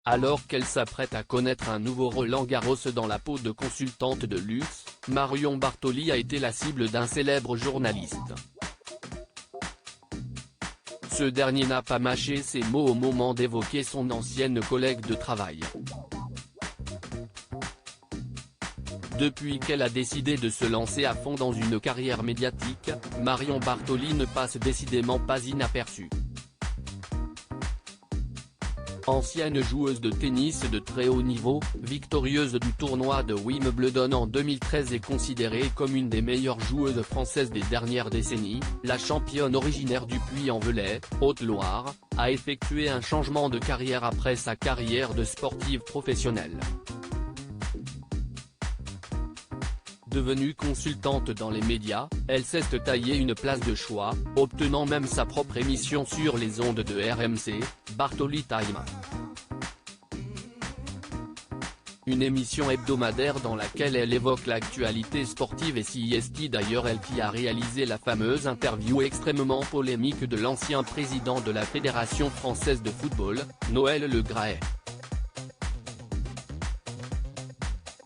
Alors qu'elle s'apprête à connaître un nouveau Roland-Garros dans la peau de consultante de luxe, Marion Bartoli a été la cible d'un célèbre journaliste. Ce dernier n'a pas mâché ses mots au moment d'évoquer son ancienne collègue de travail. Depuis qu'elle a décidé de se lancer à fond dans une carrière médiatique, Marion Bartoli ne passe décidément pas inaperçue. Ancienne joueuse de tennis de très haut niveau, victorieuse du tournoi de Wimbledon en 2013 et considérée comme une des meilleures joueuses françaises des dernières décennies, la championne originaire du Puy-en-Velay, Haute-Loire, a effectué un changement de carrière après sa carrière de sportive professionnelle. Devenue consultante dans les médias, elle s'est taillée une place de choix, obtenant même sa propre émission sur les ondes de RMC, Bartoli Time. Une émission hebdomadaire dans laquelle elle évoque l'actualité sportive et CIST, d'ailleurs elle qui a réalisé la fameuse interview extrêmement polémique de l'ancien président de la Fédération française de football, Noël Le Graët.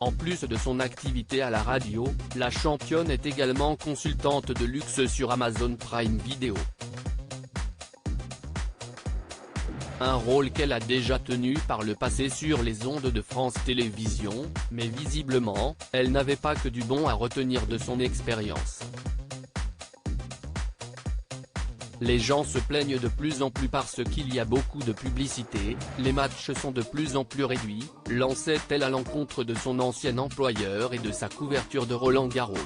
En plus de son activité à la radio, la championne est également consultante de luxe sur Amazon Prime Video. Un rôle qu'elle a déjà tenu par le passé sur les ondes de France Télévisions, mais visiblement, elle n'avait pas que du bon à retenir de son expérience. Les gens se plaignent de plus en plus parce qu'il y a beaucoup de publicité, les matchs sont de plus en plus réduits, lançait-elle à l'encontre de son ancien employeur et de sa couverture de Roland-Garros.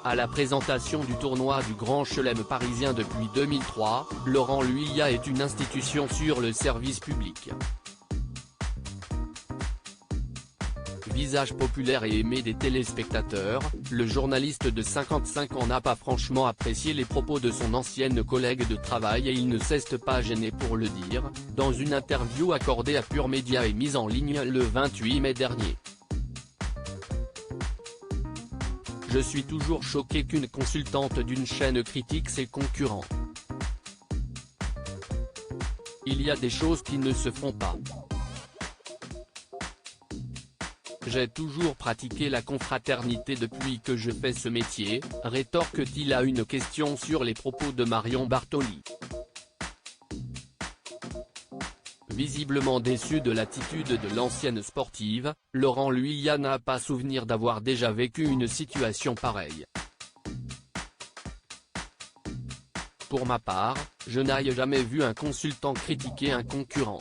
À la présentation du tournoi du Grand Chelem parisien depuis 2003, Laurent Luyat est une institution sur le service public. Visage populaire et aimé des téléspectateurs, le journaliste de 55 ans n'a pas franchement apprécié les propos de son ancienne collègue de travail et il ne s'est pas gêné pour le dire, dans une interview accordée à Pure Média et mise en ligne le 28 mai dernier. Je suis toujours choqué qu'une consultante d'une chaîne critique ses concurrents. Il y a des choses qui ne se font pas. J'ai toujours pratiqué la confraternité depuis que je fais ce métier, rétorque-t-il à une question sur les propos de Marion Bartoli. Visiblement déçu de l'attitude de l'ancienne sportive, Laurent Luyat n'a pas souvenir d'avoir déjà vécu une situation pareille. Pour ma part, je n'ai jamais vu un consultant critiquer un concurrent.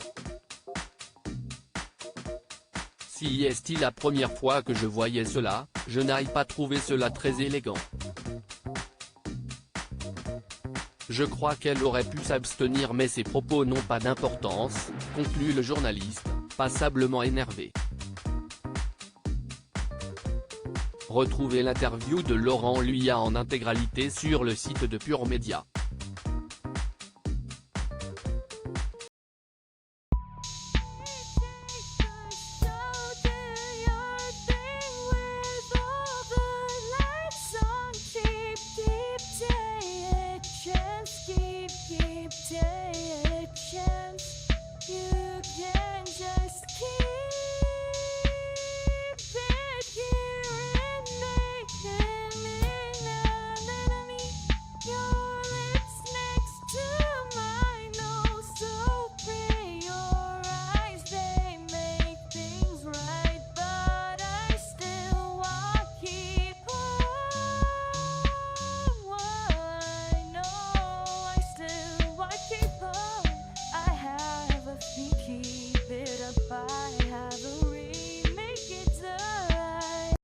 Si est-il la première fois que je voyais cela, je n'ai pas trouvé cela très élégant. Je crois qu'elle aurait pu s'abstenir mais ses propos n'ont pas d'importance, conclut le journaliste, passablement énervé. Retrouvez l'interview de Laurent Luyat en intégralité sur le site de Pure Média.